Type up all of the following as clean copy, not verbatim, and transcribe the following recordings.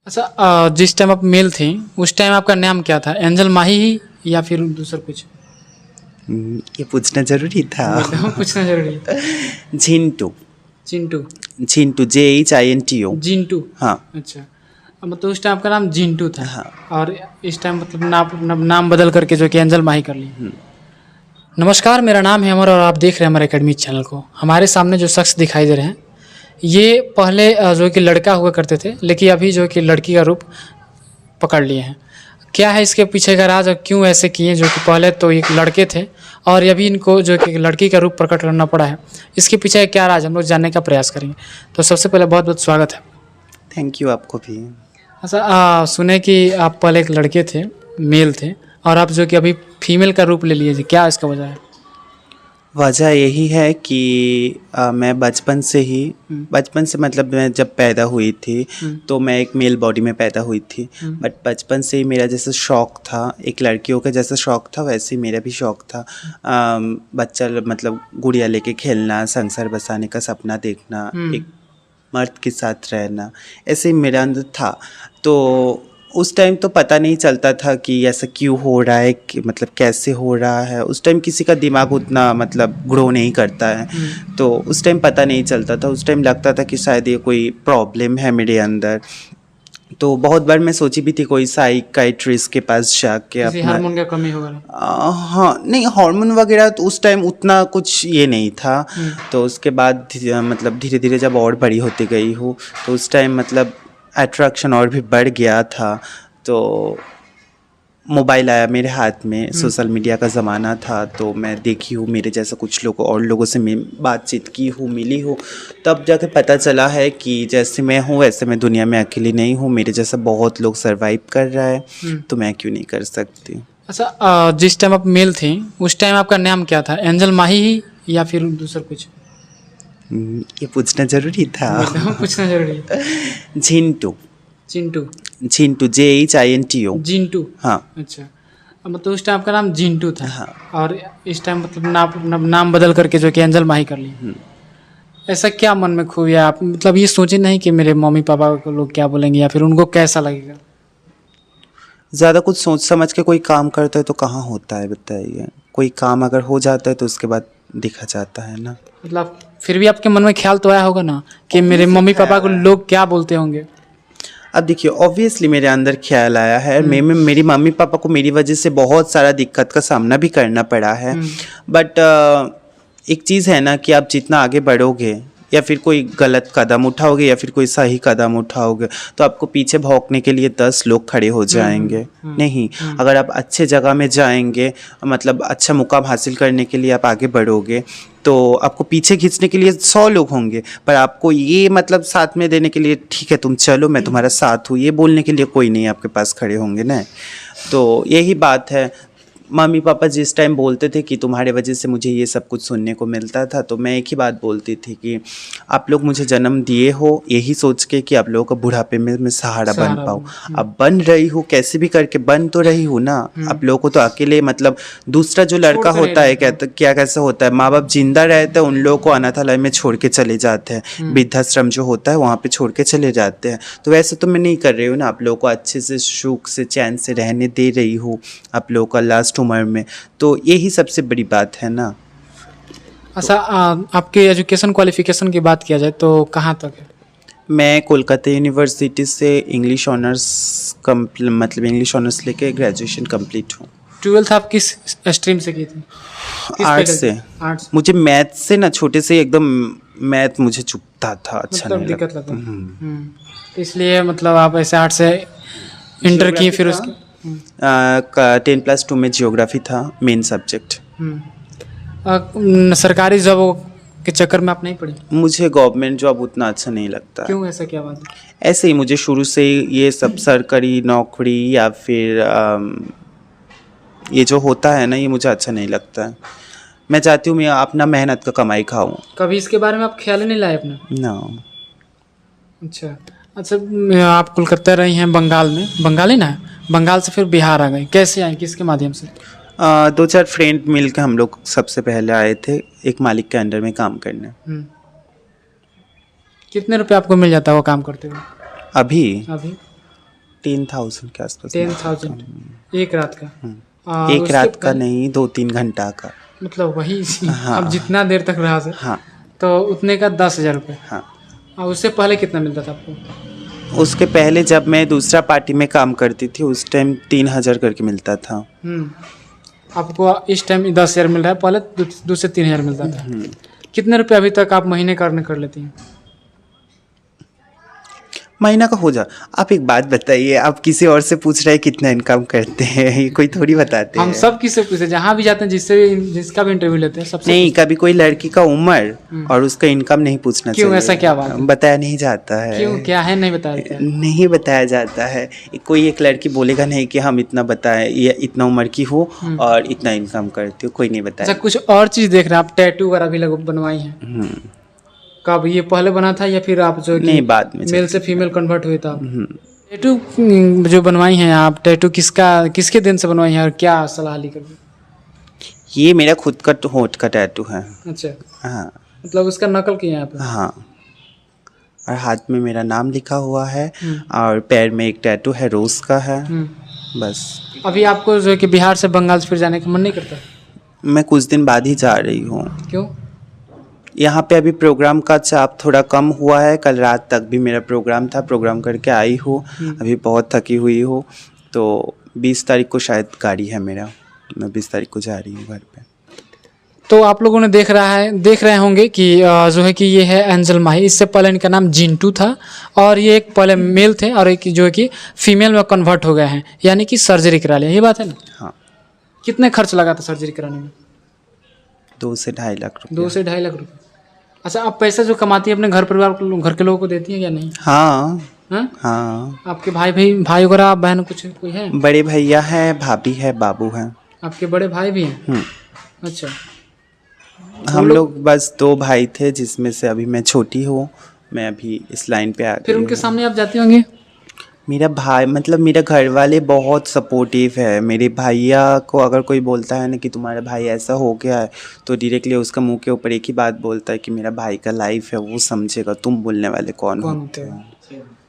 अच्छा, जिस टाइम आप मेल थी उस टाइम आपका नाम क्या था? एंजल माही ही या फिर दूसरा कुछ? ये पूछना जरूरी था। पूछना जरूरी है। झिंटू। चिंटू। झिंटू JHINTU। जिंटू। हाँ अच्छा, मतलब उस टाइम आपका नाम जिंटू था। हाँ। और इस टाइम मतलब नाम बदल करके जो कि एंजल माही कर लिया। नमस्कार, मेरा नाम है अमर और आप देख रहे हैं हमारे एकेडमी चैनल को। हमारे सामने जो शख्स दिखाई दे रहे हैं ये पहले जो कि लड़का हुआ करते थे, लेकिन अभी जो कि लड़की का रूप पकड़ लिए हैं। क्या है इसके पीछे का राज और क्यों ऐसे किए? जो कि पहले तो एक लड़के थे और अभी इनको जो कि लड़की का रूप प्रकट करना पड़ा है, इसके पीछे क्या राज हम लोग जानने का प्रयास करेंगे। तो सबसे पहले बहुत बहुत स्वागत है। थैंक यू आपको भी। अच्छा, सुने कि आप पहले एक लड़के थे, मेल थे, और आप जो कि अभी फीमेल का रूप ले लिए थे, क्या इसका वजह है? वजह यही है कि मैं बचपन से मतलब मैं जब पैदा हुई थी तो मैं एक मेल बॉडी में पैदा हुई थी। बट बचपन से ही मेरा जैसा शौक़ था, एक लड़कियों का जैसा शौक़ था वैसे ही मेरा भी शौक़ था। बच्चा मतलब गुड़िया लेके खेलना, संसार बसाने का सपना देखना, एक मर्द के साथ रहना, ऐसे ही मेरे अंदर था। तो उस टाइम तो पता नहीं चलता था कि ऐसा क्यों हो रहा है, कि मतलब कैसे हो रहा है। उस टाइम किसी का दिमाग उतना मतलब ग्रो नहीं करता है, तो उस टाइम पता नहीं चलता था। उस टाइम लगता था कि शायद ये कोई प्रॉब्लम है मेरे अंदर। तो बहुत बार मैं सोची भी थी कोई साइकियाट्रिस्ट के पास जाके किसी अपना हार्मोन का कमी होगा? हाँ नहीं, हार्मोन वगैरह तो उस टाइम उतना कुछ ये नहीं था। तो उसके बाद मतलब धीरे धीरे जब और बड़ी होती गई हूँ तो उस टाइम मतलब अट्रैक्शन और भी बढ़ गया था। तो मोबाइल आया मेरे हाथ में, सोशल मीडिया का ज़माना था, तो मैं देखी हूँ मेरे जैसा कुछ लोग और लोगों से मैं बातचीत की हूँ, मिली हूँ। तब जाके पता चला है कि जैसे मैं हूँ वैसे मैं दुनिया में अकेली नहीं हूँ, मेरे जैसा बहुत लोग सर्वाइव कर रहा है, तो मैं क्यों नहीं कर सकती। अच्छा, जिस टाइम आप मेल थी उस टाइम आपका नाम क्या था? एंजल माही ही या फिर दूसरा कुछ? ये पूछना ज़रूरी था। पूछना जरूरी है। झिंटू। चिंटू। झिंटू JHINTU। जिंटू। हाँ अच्छा, मतलब उस टाइम आपका नाम जिंटू था। हाँ। और इस टाइम मतलब नाम बदल करके जो कि एंजल माही कर लिया। ऐसा क्या मन में खूब या आप मतलब ये सोचे नहीं कि मेरे मम्मी पापा को लोग क्या बोलेंगे या फिर उनको कैसा लगेगा? ज़्यादा कुछ सोच समझ के कोई काम करता है तो कहाँ होता है बताइए। कोई काम अगर हो जाता है तो उसके बाद देखा जाता है ना। मतलब फिर भी आपके मन में ख्याल तो आया होगा ना कि मेरे मम्मी पापा को लोग क्या बोलते होंगे? अब देखिए ऑब्वियसली मेरे अंदर ख्याल आया है। मेरी मम्मी पापा को मेरी वजह से बहुत सारा दिक्कत का सामना भी करना पड़ा है। बट एक चीज़ है ना कि आप जितना आगे बढ़ोगे या फिर कोई गलत कदम उठाओगे या फिर कोई सही कदम उठाओगे तो आपको पीछे भौंकने के लिए 10 लोग खड़े हो जाएंगे। नहीं, अगर आप अच्छे जगह में जाएंगे, मतलब अच्छा मुकाम हासिल करने के लिए आप आगे बढ़ोगे तो आपको पीछे खींचने के लिए 100 लोग होंगे, पर आपको ये मतलब साथ में देने के लिए ठीक है तुम चलो मैं तुम्हारा साथ हूँ, ये बोलने के लिए कोई नहीं आपके पास खड़े होंगे ना। तो यही बात है। मम्मी पापा जिस टाइम बोलते थे कि तुम्हारे वजह से मुझे ये सब कुछ सुनने को मिलता था, तो मैं एक ही बात बोलती थी कि आप लोग मुझे जन्म दिए हो यही सोच के कि आप लोगों का बुढ़ापे में मैं सहारा बन पाऊँ। अब बन रही हूँ, कैसे भी करके बन तो रही हूँ ना। आप लोगों को तो अकेले मतलब दूसरा जो लड़का होता है क्या कैसा होता है, माँ बाप जिंदा रहते हैं उन लोगों को अनाथालय में छोड़ के चले जाते हैं, वृद्धाश्रम जो होता है वहाँ पे छोड़ के चले जाते हैं। तो वैसे तो मैं नहीं कर रही हूँ ना, आप लोगों को अच्छे से सुख से चैन से रहने दे रही हूँ आप लोगों का लास्ट उम्र में, तो यही सबसे बड़ी बात है ना। अच्छा, आपके एजुकेशन क्वालिफिकेशन की बात किया जाए तो कहाँ तक है? मैं कोलकाता यूनिवर्सिटी से इंग्लिश ऑनर्स मतलब इंग्लिश ऑनर्स लेके ग्रेजुएशन कंप्लीट हूँ। 12th आप किस स्ट्रीम से की थी? आर्ट्स से। आर्ट्स। मुझे मैथ से ना छोटे से एकदम मैथ मुझे चुभता था, अच्छा मतलब नहीं दिक्कत लगता। तो इसलिए मतलब आप ऐसे आर्ट्स से इंटर किए फिर उसके 10+2 में जियोग्राफी था मेन सब्जेक्ट। सरकारी जॉब के चक्कर में आप नहीं पड़ी? मुझे गवर्नमेंट जॉब उतना अच्छा नहीं लगता। क्यों, ऐसा क्या बात है? ऐसे ही मुझे शुरू से ही ये सब सरकारी नौकरी या फिर ये जो होता है ना ये मुझे अच्छा नहीं लगता है। मैं चाहती हूँ मैं अपना मेहनत का कमाई खाऊं। कभी इसके बारे में आप ख्याल ही नहीं लाए अपना? ना। अच्छा अच्छा, आप कोलकाता रही हैं बंगाल में, बंगाली ना है, बंगाल से फिर बिहार आ गए, कैसे आए, किसके माध्यम से? 2-4 फ्रेंड मिल के हम लोग सबसे पहले आए थे एक मालिक के अंडर में काम करने। कितने रुपए आपको मिल जाता है वो काम करते हुए? अभी अभी 10,000 के आसपास। 10,000 एक रात का? एक उसके रात का पहले- नहीं, 2-3 घंटा का। मतलब वही हाँ। अब जितना देर तक रहा सर, हाँ तो उतने का 10,000 रुपये। हाँ। और उससे पहले कितना मिलता था आपको? उसके पहले जब मैं दूसरा पार्टी में काम करती थी उस टाइम 3,000 करके मिलता था। आपको इस टाइम 10,000 मिल रहा है, पहले 2 से 3,000 मिलता था। कितने रुपए अभी तक आप महीने कर लेती हैं? महीना का हो जा। आप एक बात बताइए, आप किसी और से पूछ रहे हैं कितना इनकम करते हैं, ये कोई थोड़ी बताते हम हैं। सब किससे पूछते हैं, जहाँ भी जाते हैं, जिसका भी इंटरव्यू लेते हैं सबसे नहीं, कभी कोई लड़की का उम्र और उसका इनकम नहीं पूछना क्यों, चाहिए। ऐसा क्या बात है? बताया नहीं जाता है। क्यों, क्या है नहीं बताया जाता है? नहीं बताया जाता है। कोई एक लड़की बोलेगा नहीं कि हम इतना बताएं, ये इतना उम्र की हो और इतना इनकम करती हो, कोई नहीं अच्छा, बताया। कुछ और चीज़ देख रहे हैं आप? टैटू वगैरह भी बनवाई हैं? कब ये पहले बना था या फिर आप जो कि नहीं, बाद में मेल से फीमेल कन्वर्ट हुए था? टैटू जो बनवाई हैं आप, टैटू किसके दिन से बनवाई हैं और क्या सलाह ली कर? ये मेरा खुद का होंठ का टैटू है। अच्छा, हाँ मतलब उसका नकल किया है आप? हाँ। और हाथ में मेरा नाम लिखा हुआ है और पैर में एक टैटू है, रोज का है। बस। अभी आपको जो है कि बिहार से बंगाल से फिर जाने का मन नहीं करता? मैं कुछ दिन बाद ही जा रही हूँ। क्यों? यहाँ पे अभी प्रोग्राम का चाप थोड़ा कम हुआ है। कल रात तक भी मेरा प्रोग्राम था, प्रोग्राम करके आई हूँ। अभी बहुत थकी हुई हूँ, तो 20 तारीख को शायद गाड़ी है मेरा। मैं 20 तारीख को जा रही हूँ घर पे। तो आप लोगों ने देख रहे होंगे कि जो है कि ये है एंजल माही। इससे पहले इनका नाम जिंटू था और ये एक पहले मेल थे और एक जो है कि फीमेल में कन्वर्ट हो गए हैं, यानी कि सर्जरी करा लिया। ये बात है ना? हाँ। कितने खर्च लगा था सर्जरी कराने में? 2 से 2.5 लाख रुपये। 2 से 2.5 लाख रुपये। अच्छा, आप पैसा जो कमाती है अपने घर परिवार को, घर के लोगों को देती है या नहीं? हाँ हाँ? हाँ। आपके भाई वगैरह, बहन कुछ कोई है? बड़े भैया हैं, भाभी है, बाबू हैं। आपके बड़े भाई भी हैं? अच्छा। हम लोग बस 2 भाई थे, जिसमें से अभी मैं छोटी हूँ। मैं अभी इस लाइन पे आ गई फिर उनके हूँ। सामने आप जाती होंगी? मेरा भाई मतलब मेरे घर वाले बहुत सपोर्टिव है। मेरे भैया को अगर कोई बोलता है ना कि तुम्हारा भाई ऐसा हो गया है, तो डायरेक्टली उसका मुंह के ऊपर एक ही बात बोलता है कि मेरा भाई का लाइफ है, वो समझेगा, तुम बोलने वाले कौन होते हो।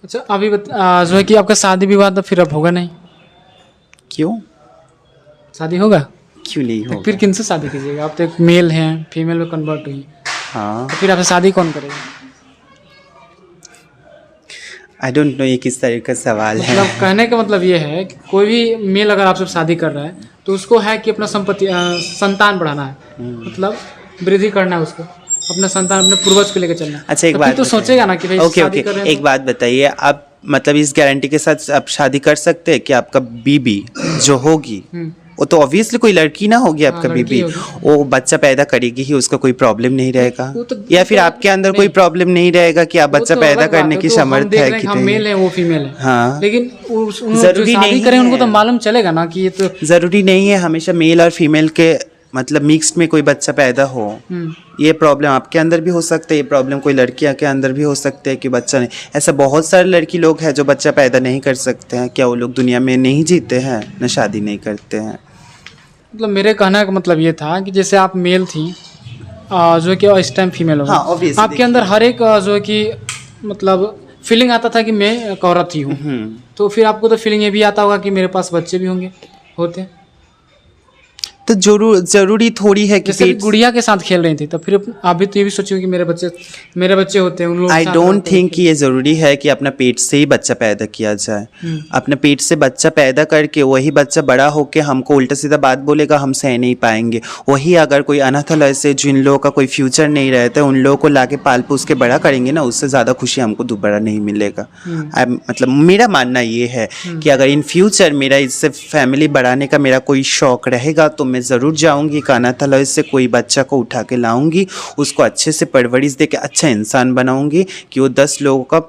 अच्छा, अभी जो है कि आपका शादी विवाह तो फिर अब होगा नहीं? क्यों? शादी होगा? क्यों नहीं तो होगा? फिर किनसे शादी कीजिएगा? आप तो एक मेल हैं, फीमेल में कन्वर्ट हुई, हाँ। तो फिर आपसे शादी कौन करेगा? आई डोंट नो ये किस तरह का सवाल है। मतलब कहने का मतलब ये है कि कोई भी मेल अगर आपसे शादी कर रहा है तो उसको है कि अपना संतान बढ़ाना है, मतलब वृद्धि करना है उसको, अपना संतान, अपने पूर्वज को लेकर चलना है। अच्छा, एक तो बात फिर तो सोचेगा ना कि भाई ओके शादी कर रहे हैं एक बात बताइए, आप मतलब इस गारंटी के साथ आप शादी कर सकते हैं कि आपका बीबी जो होगी वो तो ऑब्वियसली कोई लड़की ना होगी, आपका लड़की बीबी होगी। वो बच्चा पैदा करेगी ही, उसका कोई प्रॉब्लम नहीं रहेगा? वो तो- या फिर आपके अंदर कोई प्रॉब्लम नहीं रहेगा कि आप वो बच्चा तो पैदा अलग बात करने है, की तो हम समर्थ देख है रहे हैं कि कि हम नहीं? मेल है, वो फीमेल है। हाँ। लेकिन जो जरूरी शादी नहीं करें उनको तो है। मालूम चलेगा ना कि ये तो ज़रूरी नहीं है हमेशा मेल और फीमेल के मतलब मिक्स में कोई बच्चा पैदा हो। ये प्रॉब्लम आपके अंदर भी हो सकता है, ये प्रॉब्लम कोई लड़कियां के अंदर भी हो सकते हैं कि बच्चा नहीं। ऐसा बहुत सारे लड़की लोग हैं जो बच्चा पैदा नहीं कर सकते हैं। क्या वो लोग दुनिया में नहीं जीते हैं, न शादी नहीं करते हैं? मतलब मेरे कहने का मतलब ये था कि जैसे आप मेल थी, जो कि इस टाइम फीमेल हो, हाँ, obviously, आपके अंदर हर एक जो है कि मतलब फीलिंग आता था कि मैं एक औरत ही हूँ, तो फिर आपको तो फीलिंग ये भी आता होगा कि मेरे पास बच्चे भी होंगे, होते। तो जरूरी थोड़ी है कि जैसे कि गुड़िया के साथ खेल रही थी, तो फिर आप भी तो ये भी सोचिए कि मेरे बच्चे होते हैं उन लोग। आई डोंट थिंक कि ये ज़रूरी है कि अपना पेट से ही बच्चा पैदा किया जाए। अपने पेट से बच्चा पैदा करके वही बच्चा बड़ा होके हमको उल्टा सीधा बात बोलेगा, हम सह नहीं पाएंगे। वही अगर कोई अनाथालय से जिन लोगों का कोई फ्यूचर नहीं रहता, उन लोगों को लाके पाल पोस के बड़ा करेंगे ना, उससे ज़्यादा खुशी हमको दोबारा नहीं मिलेगा। मतलब मेरा मानना ये है कि अगर इन फ्यूचर मेरा इससे फैमिली बढ़ाने का मेरा कोई शौक रहेगा तो मैं ज़रूर जाऊँगी अनाथालय से कोई बच्चा को उठा के लाऊंगी, उसको अच्छे से परवरिश दे के अच्छा इंसान बनाऊंगी कि वो 10 लोगों का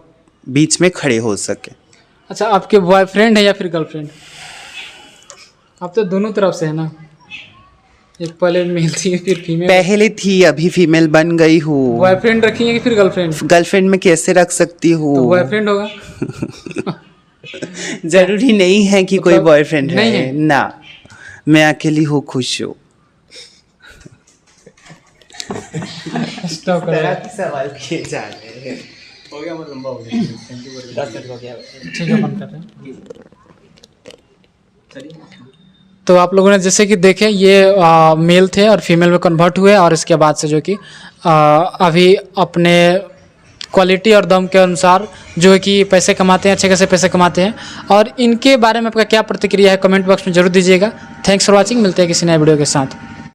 बीच में खड़े हो सके। अच्छा, आपके बॉयफ्रेंड है या फिर गर्लफ्रेंड? आप तो दोनों तरफ से है ना, एक पहले मेल थी फिर फीमेल। पहले थी, अभी फीमेल बन गई हूँ। बॉयफ्रेंड रखेंगे कि फिर गर्लफ्रेंड? गर्लफ्रेंड में कैसे रख सकती हूँ? तो बॉयफ्रेंड होगा। जरूरी नहीं है कि कोई मतलब बॉयफ्रेंड नहीं है है। ना, मैं अकेली हूँ, खुश हूँ। स्टॉप करो। सवाल किए जा रहे हैं। ठीक है, बंद कर रहे हैं। तो आप लोगों ने जैसे कि देखे, ये मेल थे और फीमेल में कन्वर्ट हुए, और इसके बाद से जो कि अभी अपने क्वालिटी और दम के अनुसार जो है कि पैसे कमाते हैं, अच्छे खासे पैसे कमाते हैं। और इनके बारे में आपका क्या प्रतिक्रिया है, कमेंट बॉक्स में जरूर दीजिएगा। थैंक्स फॉर वॉचिंग, मिलते हैं किसी नए वीडियो के साथ।